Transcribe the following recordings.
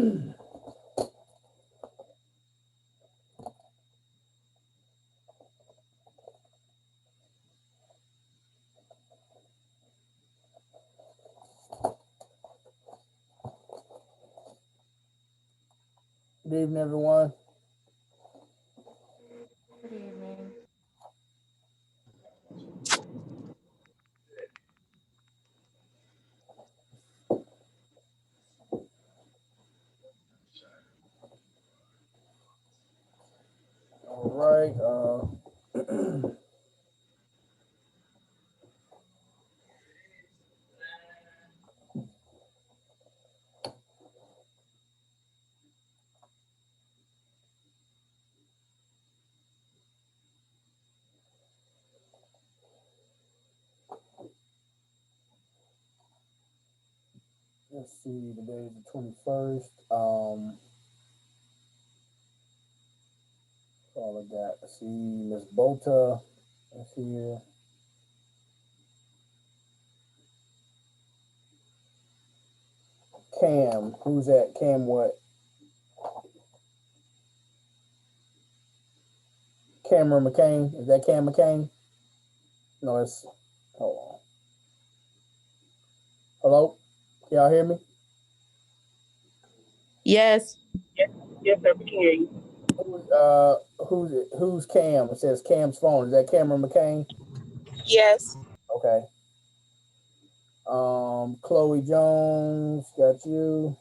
Good evening, everyone. Good evening. All right. Let's see. Today is the 21st. All I got. Let's see. Miss Bolta is here. Cam. Who's that? Cam what? Cameron McCain. Is that Cam McCain? No, it's. Hold on. Hello? Can y'all hear me? Yes. Yes, sir. We can hear you. Who's Cam? It says Cam's phone. Is that Cameron McCain? Yes. Okay. Chloe Jones, got you.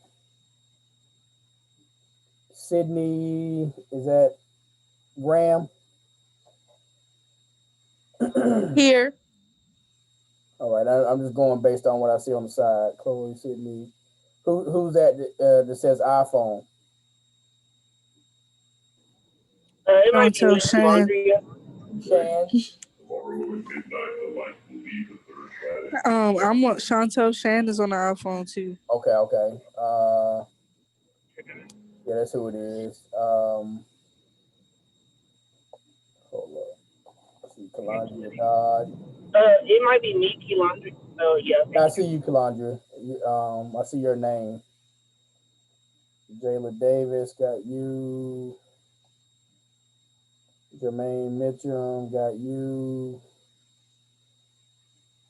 Sydney, is that Graham? Here. All right, I'm just going based on what I see on the side. Chloe, Sydney. Who's that that says iPhone? It might be Chantel Nikki Shan. Laundry. Shan. I'm what Chantel Shan is on the iPhone too. Okay. Yeah, that's who it is. Hold up. Let's see, Kalandria Dodd. It might be Nikki Laundry. Oh, yeah. I see you, Kalandria. I see your name. Jayla Davis, got you. Jermaine Mitchum, got you.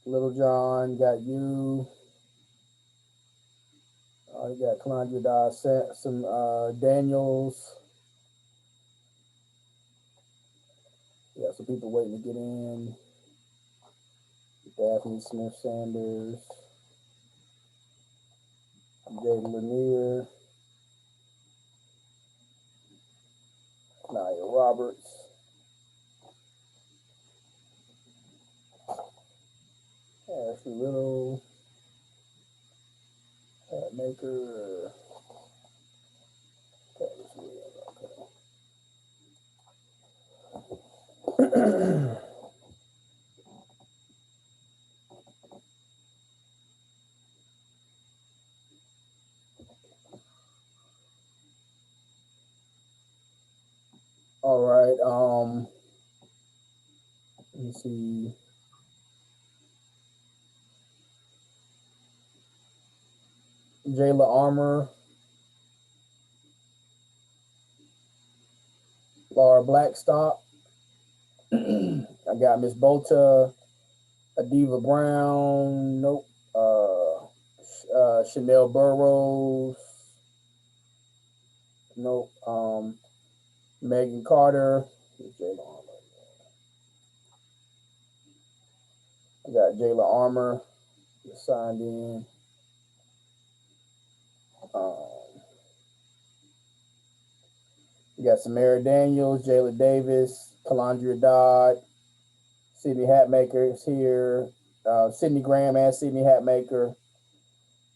Little John, got you. You got Kalandria Dodd, some Daniels. Yeah, some people waiting to get in. Daphne Smith Sanders, Jay Lanier, Nia Roberts, Ashley Little, Hat Maker. Okay. All right. Let me see. Jayla Armour, Laura Blackstock. I got Miss Bolta, Adiva Brown. Nope. Chanel Burrows. Nope. Megan Carter. I got Jayla Armour signed in. You got Samara Daniels, Jayla Davis, Kalandria Dodd, Sydney Hatmaker is here. Sydney Graham and Sydney Hatmaker.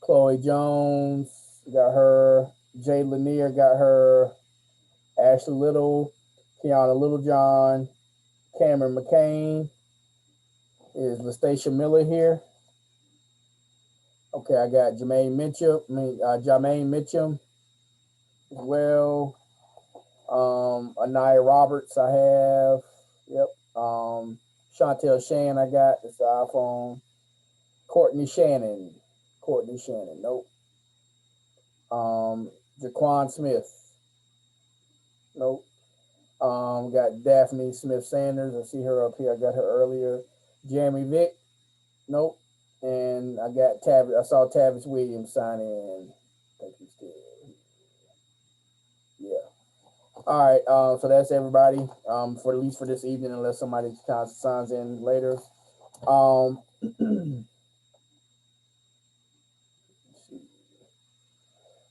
Chloe Jones got her. Jay Lanier got her. Ashley Little, Kiana Littlejohn, Cameron McCain. Is LaStacia Miller here? Okay, I got Jermaine Mitchum as well. Anaya Roberts, I have. Yep. Chantel Shan, I got. It's the iPhone. Courtney Shannon. Nope. Jaquan Smith. Nope. Got Daphne Smith Sanders. I see her up here. I got her earlier. Jeremy Vick. Nope. And I got I saw Tavis Williams sign in. I think he's still. Yeah. All right. So that's everybody. For at least for this evening, unless somebody signs in later. Um.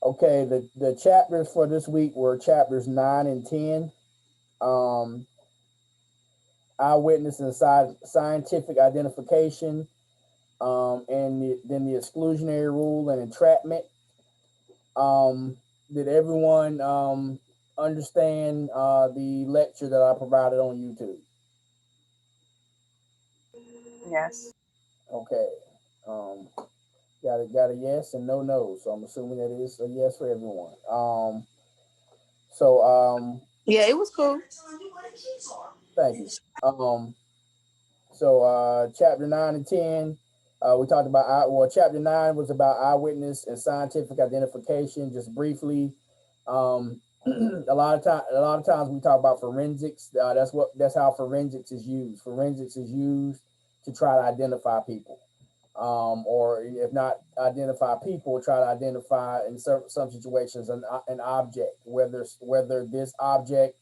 Okay. The chapters for this week were chapters 9 and 10. Eyewitness and scientific identification. And then the exclusionary rule and entrapment. Did everyone understand the lecture that I provided on YouTube? Yes. Okay. Um, got a yes and no. So I'm assuming that is a yes for everyone. So Yeah, it was cool. thank you. So chapter 9 and 10, we talked about chapter 9 was about eyewitness and scientific identification. Just briefly, a lot of times we talk about forensics. That's how forensics is used. Forensics is used to try to identify people, or if not identify people, try to identify in some situations an object, whether this object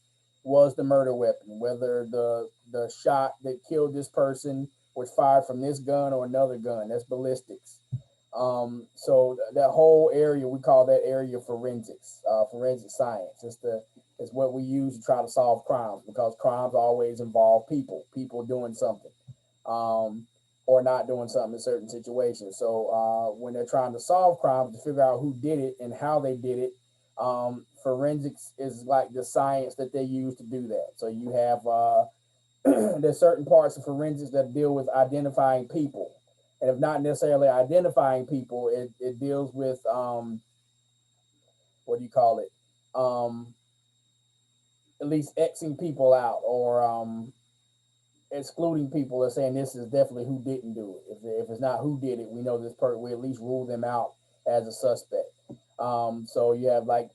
was the murder weapon, whether the shot that killed this person was fired from this gun or another gun. That's ballistics. So that whole area, we call that area forensics, forensic science. It's what we use to try to solve crimes, because crimes always involve people doing something, or not doing something in certain situations. So when they're trying to solve crimes, to figure out who did it and how they did it, forensics is like the science that they use to do that. So you have there's certain parts of forensics that deal with identifying people, and if not necessarily identifying people, it deals with what do you call it? At least Xing people out, or excluding people and saying this is definitely who didn't do it. If it's not who did it, we know this person. We at least rule them out as a suspect. So you have like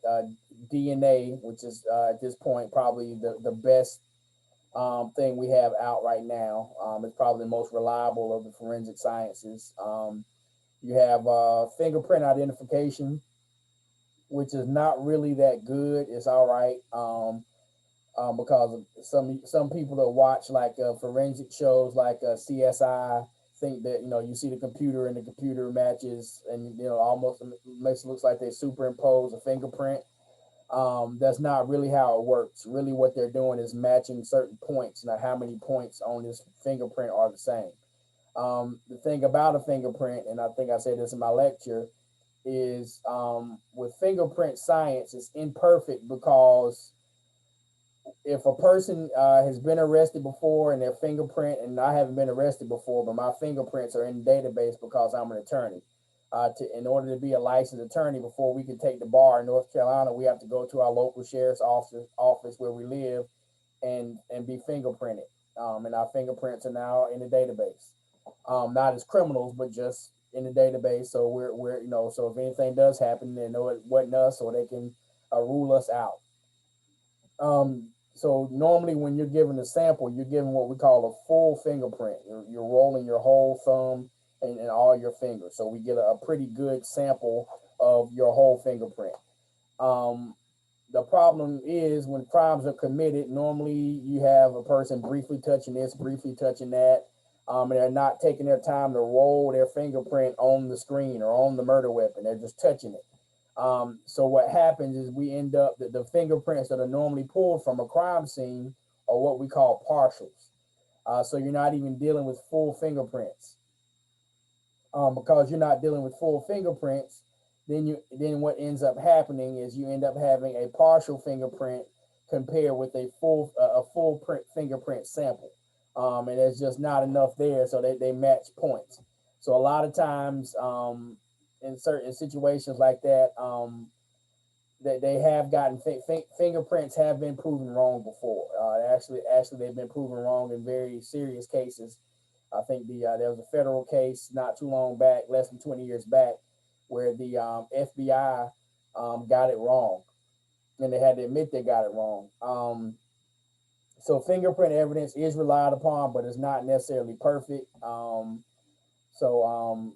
DNA, which is at this point probably the best thing we have out right now. It's probably the most reliable of the forensic sciences. You have fingerprint identification, which is not really that good. It's all right, because of some people that watch like forensic shows like CSI think that you see the computer and the computer matches, and almost makes it look like they superimpose a fingerprint. That's not really how it works. Really, what they're doing is matching certain points. Now, how many points on this fingerprint are the same? The thing about a fingerprint, and I think I said this in my lecture, is with fingerprint science, it's imperfect, because if a person has been arrested before and their fingerprint, and I haven't been arrested before, but my fingerprints are in the database because I'm an attorney. In order to be a licensed attorney, before we can take the bar in North Carolina, we have to go to our local sheriff's office where we live and be fingerprinted. And our fingerprints are now in the database, not as criminals, but just in the database. So we're so if anything does happen, they know it wasn't us, or they can rule us out. So normally when you're given a sample, you're given what we call a full fingerprint. You're rolling your whole thumb and all your fingers. So we get a pretty good sample of your whole fingerprint. The problem is when crimes are committed, normally you have a person briefly touching this, briefly touching that, and they're not taking their time to roll their fingerprint on the screen or on the murder weapon. They're just touching it. So what happens is we end up that the fingerprints that are normally pulled from a crime scene are what we call partials. So you're not even dealing with full fingerprints. Because you're not dealing with full fingerprints, then what ends up happening is you end up having a partial fingerprint compared with a full print fingerprint sample. And there's just not enough there, so they match points. So a lot of times, in certain situations like that, that they have gotten fingerprints have been proven wrong before. Actually, they've been proven wrong in very serious cases. I think there was a federal case not too long back, less than 20 years back, where the FBI got it wrong, and they had to admit they got it wrong. So fingerprint evidence is relied upon, but it's not necessarily perfect.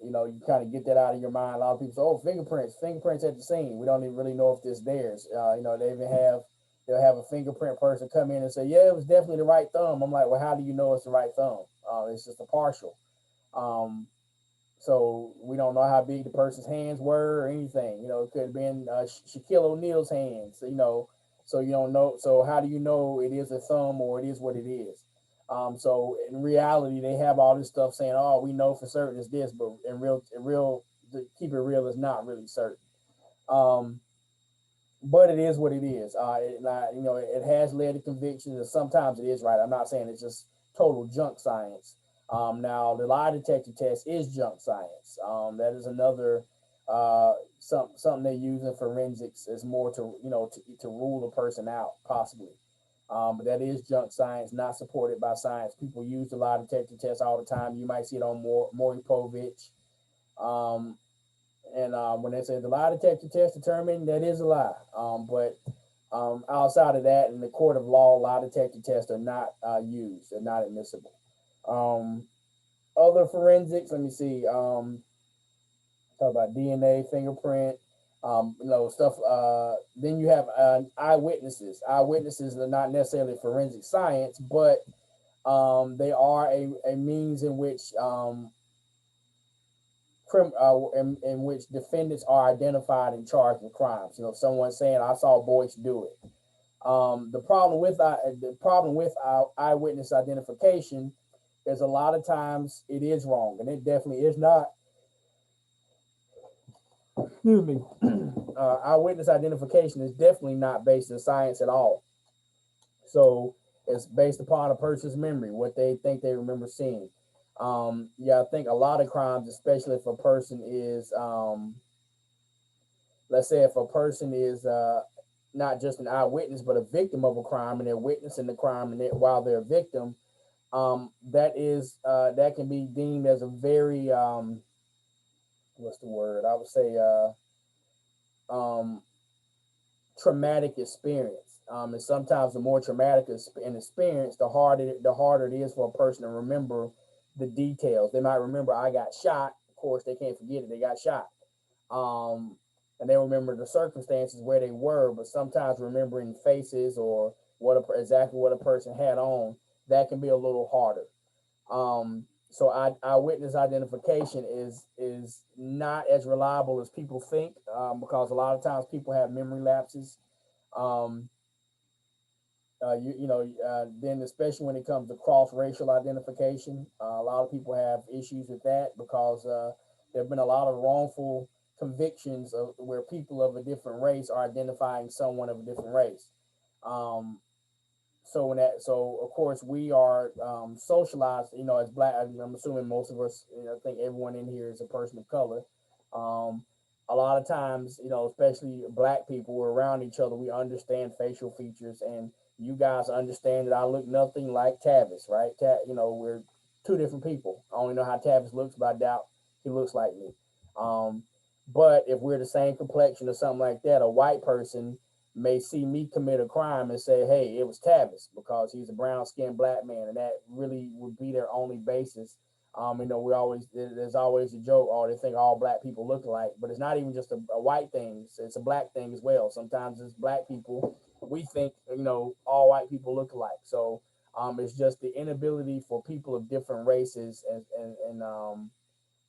You know, you kind of get that out of your mind. A lot of people say, "Oh, fingerprints at the scene. We don't even really know if this theirs." You know, they'll have a fingerprint person come in and say, "Yeah, it was definitely the right thumb." I'm like, "Well, how do you know it's the right thumb? It's just a partial." Um, so we don't know how big the person's hands were or anything. You know, it could have been Shaquille O'Neal's hands. You know, so you don't know. So how do you know it is a thumb or it is what it is? So in reality, they have all this stuff saying, "Oh, we know for certain it's this," but to keep it real, is not really certain. Um, but it is what it is. You know, it has led to convictions, and sometimes it is right. I'm not saying it's just total junk science. Now, the lie detector test is junk science. That is another something they use in forensics is more to to rule a person out possibly. But that is junk science, not supported by science. People use the lie detector test all the time. You might see it on Maury Povich. Um, and when they say the lie detector test determined, that is a lie. But outside of that, in the court of law, lie detector tests are not used. They're not admissible. Um, Other forensics, let me see. Talk about DNA, fingerprint, you know, stuff. Then you have eyewitnesses. Eyewitnesses are not necessarily forensic science, but they are a means in which in which defendants are identified and charged with crimes. You know, someone saying, "I saw Boyce do it." The problem with our eyewitness identification is a lot of times it is wrong, and it definitely is not. Excuse me. Eyewitness identification is definitely not based in science at all. So it's based upon a person's memory, what they think they remember seeing. Yeah, I think a lot of crimes, especially if a person is let's say if a person is not just an eyewitness but a victim of a crime, and they're witnessing the crime, and while they're a victim, that can be deemed as a very what's the word, I would say um, traumatic experience. And sometimes the more traumatic an experience, the harder it is for a person to remember the details. They might remember, "I got shot." Of course, they can't forget it. They got shot. Um, and they remember the circumstances where they were, but sometimes remembering faces or exactly what a person had on, that can be a little harder. So eyewitness identification is not as reliable as people think, because a lot of times people have memory lapses. Um, then especially when it comes to cross racial identification, a lot of people have issues with that because there have been a lot of wrongful convictions of where people of a different race are identifying someone of a different race. Um, so of course we are socialized, you know, as black. I'm assuming most of us, you know, I think everyone in here is a person of color. Um, a lot of times, you know, especially black people, we're around each other. We understand facial features, and you guys understand that I look nothing like Tavis, right? You know, we're two different people. I only know how Tavis looks, but I doubt he looks like me. Um, but if we're the same complexion or something like that, a white person may see me commit a crime and say, "Hey, it was Tavis," because he's a brown skinned black man, and that really would be their only basis. You know, there's always a joke, "Oh, they think all black people look alike," but it's not even just a white thing; it's a black thing as well. Sometimes it's black people. We think, you know, all white people look alike. So it's just the inability for people of different races and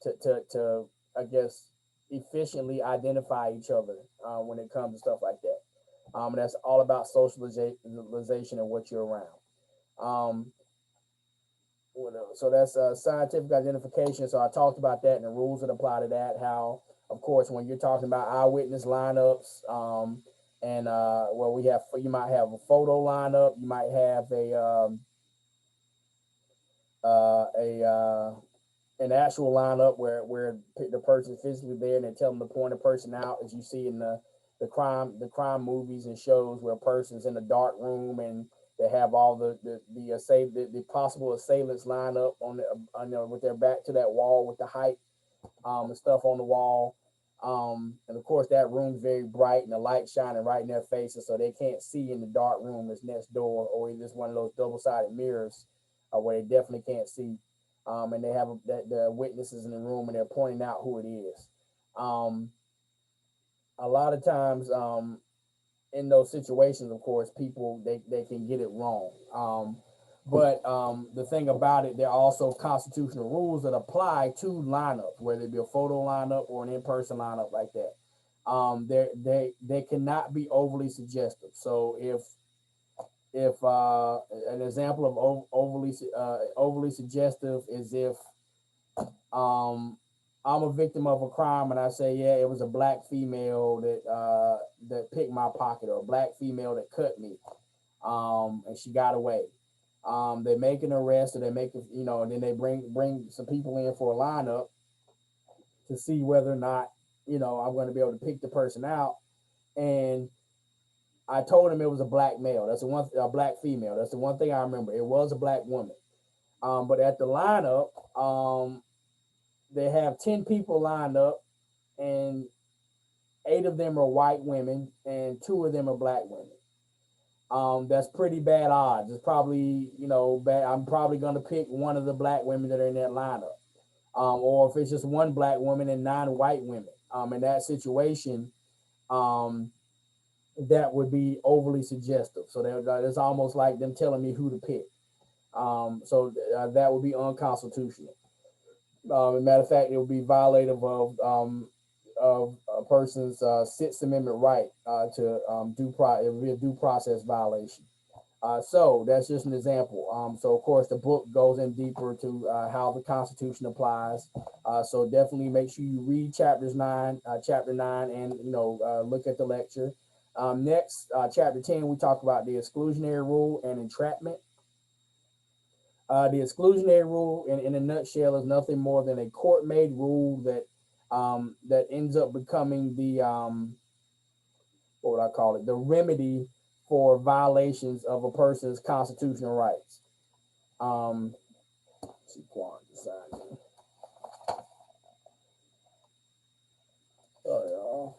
to I guess efficiently identify each other when it comes to stuff like that. And that's all about socialization and what you're around. Um, so that's scientific identification. So I talked about that and the rules that apply to that. How, of course, when you're talking about eyewitness lineups, and well, you might have a photo lineup, you might have a an actual lineup where the person's physically there and they tell them to point a person out, as you see in the crime movies and shows where a person's in a dark room and they have all the possible assailants line up with their back to that wall with the height and stuff on the wall. And of course, that room's very bright and the light shining right in their faces, so they can't see in the dark room that's next door, or it's one of those double-sided mirrors where they definitely can't see. And they have the witnesses in the room, and they're pointing out who it is. Um, a lot of times, in those situations, of course, people they can get it wrong. But the thing about it, there are also constitutional rules that apply to lineups, whether it be a photo lineup or an in-person lineup like that. They cannot be overly suggestive. So if an example of overly suggestive is if I'm a victim of a crime and I say, yeah, it was a black female that picked my pocket, or a black female that cut me, and she got away. They make an arrest, or they make it, and then they bring some people in for a lineup to see whether or not, I'm going to be able to pick the person out. And I told him it was a black male. That's a black female. That's the one thing I remember. It was a black woman. But at the lineup, they have 10 people lined up, and 8 of them are white women, and 2 of them are black women. That's pretty bad odds. It's probably, bad. I'm probably going to pick one of the black women that are in that lineup. Or if it's just one black woman and 9 white women. In that situation, that would be overly suggestive. So it's almost like them telling me who to pick. So that would be unconstitutional. As a matter of fact, it would be violative of a person's Sixth Amendment right to it would be a due process violation. So that's just an example. So of course the book goes in deeper to how the Constitution applies. So definitely make sure you read chapter 9, and look at the lecture. Next, chapter 10, we talk about the exclusionary rule and entrapment. The exclusionary rule, in a nutshell, is nothing more than a court-made rule that ends up becoming the what would I call it? The remedy for violations of a person's constitutional rights. Let's see, Quan decided. Oh,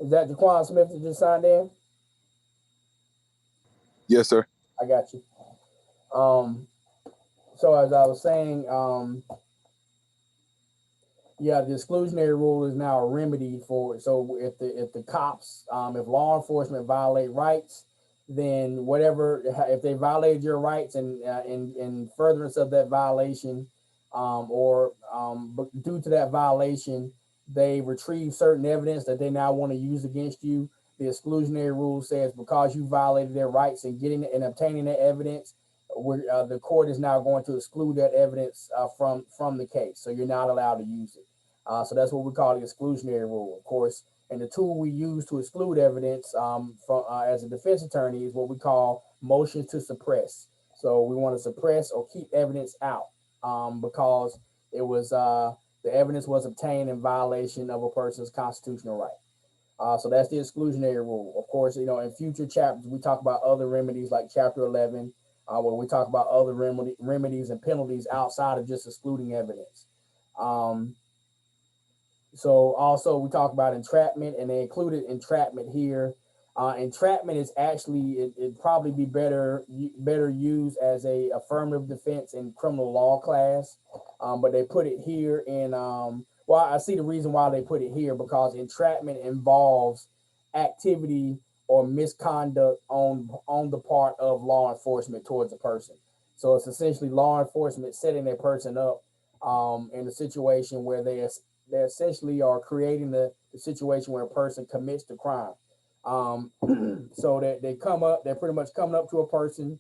yeah. Is that Jaquan Smith that just signed in? Yes, sir. I got you. So as I was saying, yeah, the exclusionary rule is now a remedy for it. So if the cops, if law enforcement violate rights, then whatever, if they violated your rights and in furtherance of that violation, but due to that violation, they retrieve certain evidence that they now want to use against you. The exclusionary rule says because you violated their rights and getting and obtaining that evidence, the court is now going to exclude that evidence from the case. So you're not allowed to use it. So that's what we call the exclusionary rule, of course. And the tool we use to exclude evidence as a defense attorney is what we call motions to suppress. So we want to suppress or keep evidence out because it was the evidence was obtained in violation of a person's constitutional right. So that's the exclusionary rule. Of course, in future chapters, we talk about other remedies like chapter 11, where we talk about other remedies and penalties outside of just excluding evidence. So also we talk about entrapment, and they included entrapment here. Entrapment is actually it'd probably be better used as a affirmative defense in criminal law class, but they put it here in. Well, I see the reason why they put it here, because entrapment involves activity or misconduct on the part of law enforcement towards a person. So it's essentially law enforcement setting a person up in a situation where they essentially are creating the situation where a person commits the crime. So that they're pretty much coming up to a person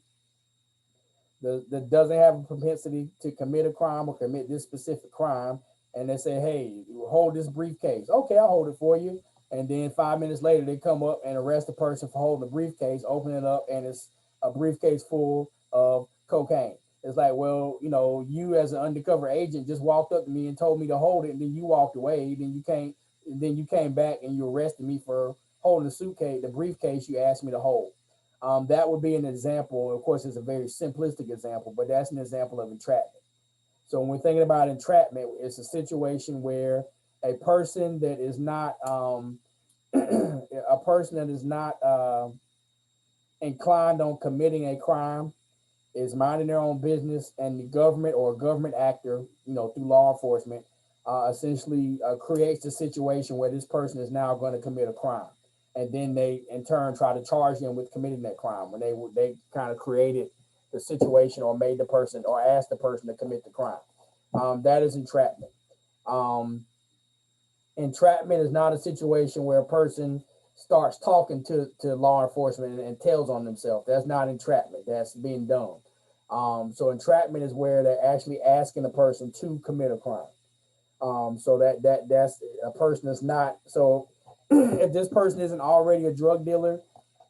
that doesn't have a propensity to commit a crime or commit this specific crime, and they say, "Hey, hold this briefcase." Okay, I'll hold it for you. And then 5 minutes later, they come up and arrest the person for holding the briefcase, open it up, and it's a briefcase full of cocaine. It's like, well, you as an undercover agent just walked up to me and told me to hold it, and then you walked away. Then you came back and you arrested me for holding the briefcase you asked me to hold. That would be an example. Of course, it's a very simplistic example, but that's an example of entrapment. So when we're thinking about entrapment, it's a situation where a person that is not a person that is not inclined on committing a crime is minding their own business, and the government or a government actor, through law enforcement, essentially creates a situation where this person is now going to commit a crime, and then they in turn try to charge them with committing that crime when they kind of created the situation or made the person or asked the person to commit the crime. That is entrapment. Um, Entrapment is not a situation where a person starts talking to law enforcement and tells on themselves. That's not entrapment. That's being dumb. So entrapment is where they're actually asking a person to commit a crime. So that's a person that's not. So if this person isn't already a drug dealer,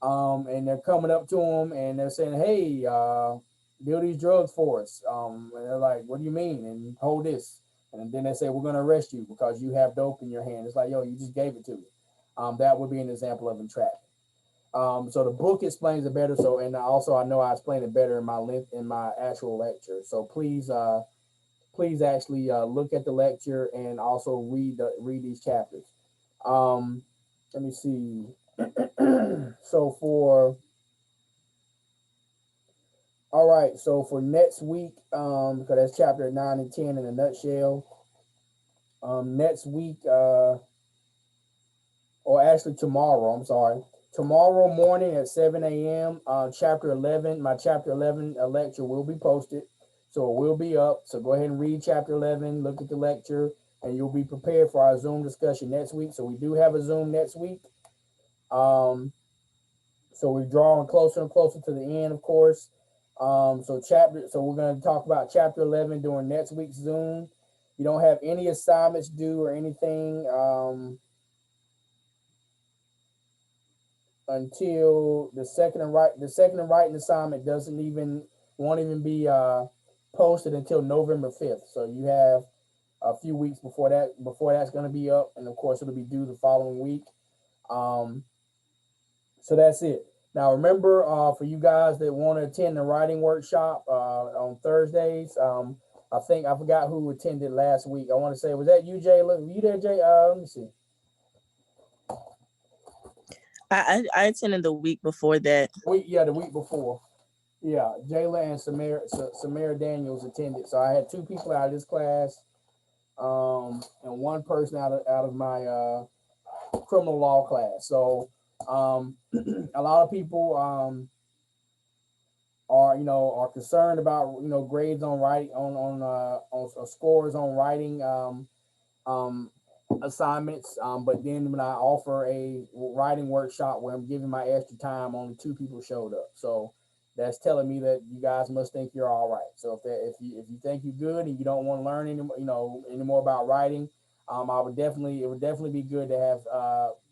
and they're coming up to them and they're saying, "Hey, deal these drugs for us," and they're like, "What do you mean?" And hold this, and then they say, "We're going to arrest you because you have dope in your hand." It's like, "Yo, you just gave it to me." That would be an example of entrapment. So the book explains it better. So, and also I know I explained it better in my actual lecture. So please actually look at the lecture and also read these chapters. Um, Let me see. So for all right, so for next week, because that's chapter 9 and 10 in a nutshell. Next week, or actually tomorrow, I'm sorry. Tomorrow morning at 7 a.m., chapter 11, my chapter 11 lecture will be posted. So it will be up. So go ahead and read chapter 11, look at the lecture, and you'll be prepared for our Zoom discussion next week. So we do have a Zoom next week. So we're drawing closer and closer to the end, of course. So we're going to talk about chapter 11 during next week's Zoom. You don't have any assignments due or anything until the second and writing assignment won't even be posted until November 5th. So you have a few weeks before that's going to be up, and of course it'll be due the following week. So that's it. Now remember, for you guys that want to attend the writing workshop on Thursdays, I think I forgot who attended last week. I want to say, was that you, Jayla? Were you there, Jay? Let me see. I attended the week before that. The week before. Yeah, Jayla and Samara Daniels attended. So I had two people out of this class, and one person out of my criminal law class. So a lot of people are concerned about grades on writing on scores on writing assignments. But then when I offer a writing workshop where I'm giving my extra time, only two people showed up. So that's telling me that you guys must think you're all right. So if you think you're good and you don't want to learn any more about writing, it would definitely be good to have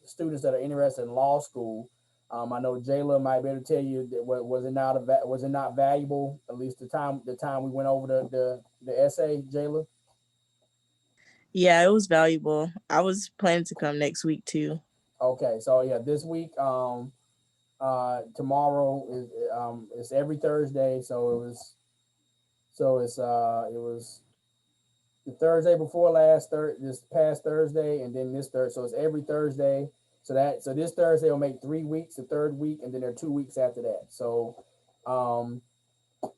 students that are interested in law school. I know Jayla might be able to tell you that was it not valuable, at least the time we went over the essay, Jayla. Yeah, it was valuable. I was planning to come next week too. Okay, so yeah, this week, tomorrow is it's every Thursday, so it was the Thursday before this past Thursday, and then this Thursday, so it's every Thursday. So this Thursday will make 3 weeks, the third week, and then there are 2 weeks after that. So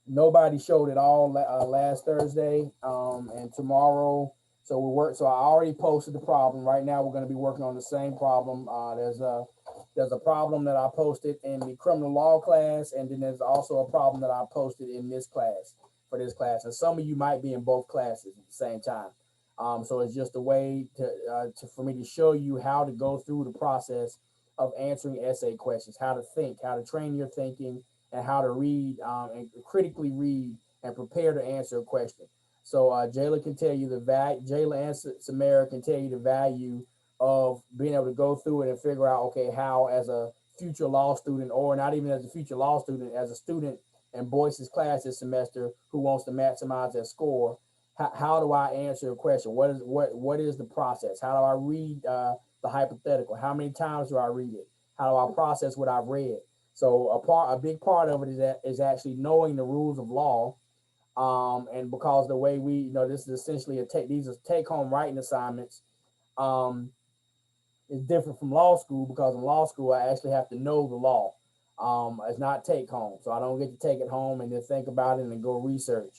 nobody showed at all last Thursday, and tomorrow. So I already posted the problem. Right now, we're going to be working on the same problem. There's a problem that I posted in the criminal law class, and then there's also a problem that I posted in this class for this class. And some of you might be in both classes at the same time. So it's just a way for me to show you how to go through the process of answering essay questions, how to think, how to train your thinking, and how to read and critically read and prepare to answer a question. So Jayla can tell you the value. Jayla and Samara can tell you the value of being able to go through it and figure out, okay, how as a future law student, or not even as a future law student, as a student in Boyce's class this semester who wants to maximize their score, how do I answer a question? What is the process? How do I read the hypothetical? How many times do I read it? How do I process what I've read? So a big part of it is actually knowing the rules of law, And because the way we, this is essentially these are take home writing assignments. Um, is different from law school because in law school I actually have to know the law. It's not take home, so I don't get to take it home and then think about it and go research.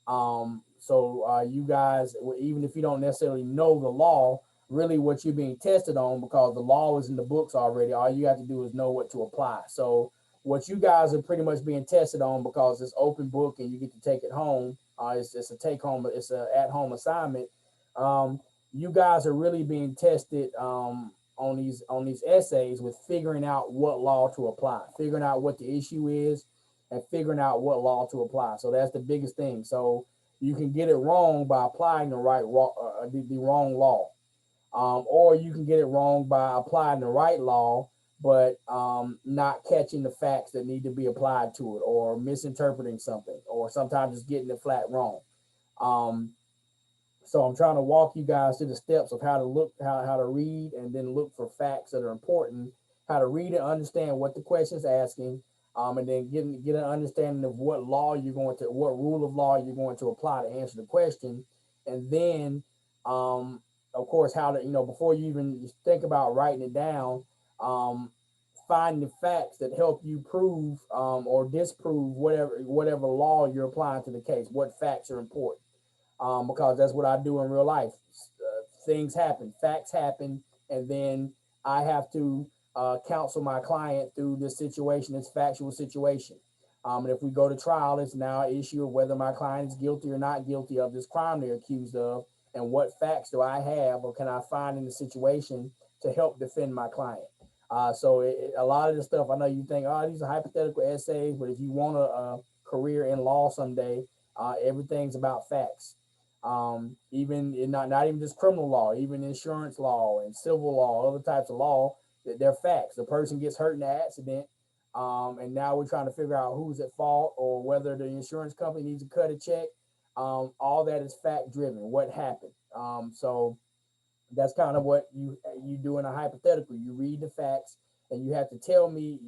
You guys, even if you don't necessarily know the law, really what you're being tested on, because the law is in the books already. All you have to do is know what to apply. So what you guys are pretty much being tested on, because it's open book and you get to take it home. It's a take home, it's a at home assignment. Um, you guys are really being tested on these essays with figuring out what law to apply, figuring out what the issue is, and figuring out what law to apply. So that's the biggest thing. So you can get it wrong by applying the wrong law, or you can get it wrong by applying the right law, but not catching the facts that need to be applied to it, or misinterpreting something, or sometimes just getting it flat wrong. Um, so I'm trying to walk you guys through the steps of how to look, how to read, and then look for facts that are important, how to read and understand what the question is asking, and then get an understanding of what what rule of law you're going to apply to answer the question. And then, of course, how to, before you even think about writing it down, um, find the facts that help you prove or disprove whatever law you're applying to the case. What facts are important, because that's what I do in real life. Things happen, facts happen, and then I have to counsel my client through this situation, this factual situation. And if we go to trial, it's now an issue of whether my client is guilty or not guilty of this crime they're accused of, and what facts do I have or can I find in the situation to help defend my client. A lot of the stuff, I know you think, oh, these are hypothetical essays, but if you want a career in law someday, everything's about facts. Even in not even just criminal law, even insurance law and civil law, other types of law, that they're facts. The person gets hurt in an accident, and now we're trying to figure out who's at fault or whether the insurance company needs to cut a check. All that is fact driven. What happened? So that's kind of what you do in a hypothetical. You read the facts and you have to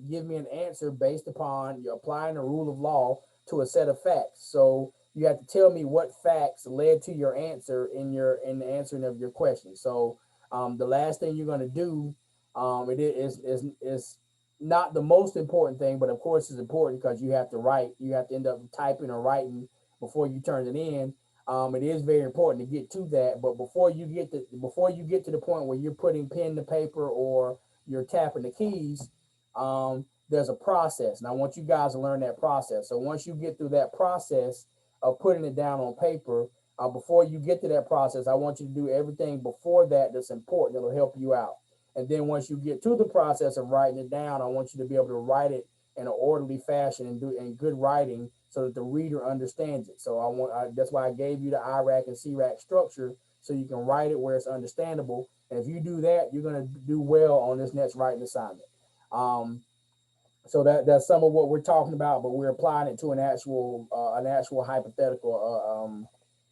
give me an answer based upon you applying a rule of law to a set of facts. So you have to tell me what facts led to your answer in the answering of your question. So the last thing you're going to do, it is not the most important thing, but of course it's important because you have to write. You have to end up typing or writing before you turn it in. It is very important to get to that, but before you get to the point where you're putting pen to paper or you're tapping the keys, there's a process, and I want you guys to learn that process. So once you get through that process of putting it down on paper, before you get to that process, I want you to do everything before that that's important that'll help you out. And then once you get to the process of writing it down, I want you to be able to write it in an orderly fashion and do in good writing so that the reader understands it. So that's why I gave you the IRAC and CRAC structure, so you can write it where it's understandable. And if you do that, you're going to do well on this next writing assignment. So that's some of what we're talking about, but we're applying it to an actual hypothetical,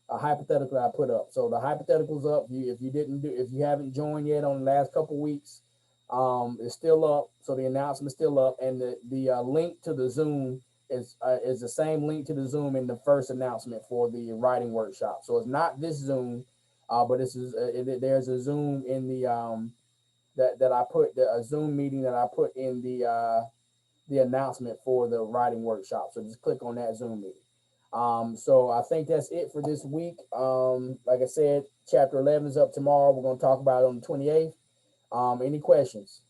a hypothetical that I put up. So the hypothetical's up. If you haven't joined yet on the last couple of weeks, it's still up. So the announcement's still up, and the link to the Zoom is the same link to the Zoom in the first announcement for the writing workshop. So it's not this Zoom, but there's a Zoom in the that I put a Zoom meeting that I put in the announcement for the writing workshop. So just click on that Zoom meeting. So I think that's it for this week. Like I said, chapter 11 is up tomorrow. We're going to talk about it on the 28th. Any questions?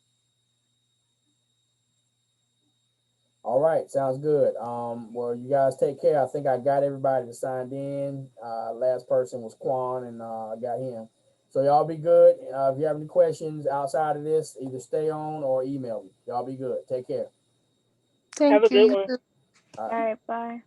All right, sounds good. Well, you guys take care. I think I got everybody that signed in. Last person was Quan, and I got him. So y'all be good. If you have any questions outside of this, either stay on or email me. Y'all be good. Take care. Have a Thank good you. one. All All right. right, bye.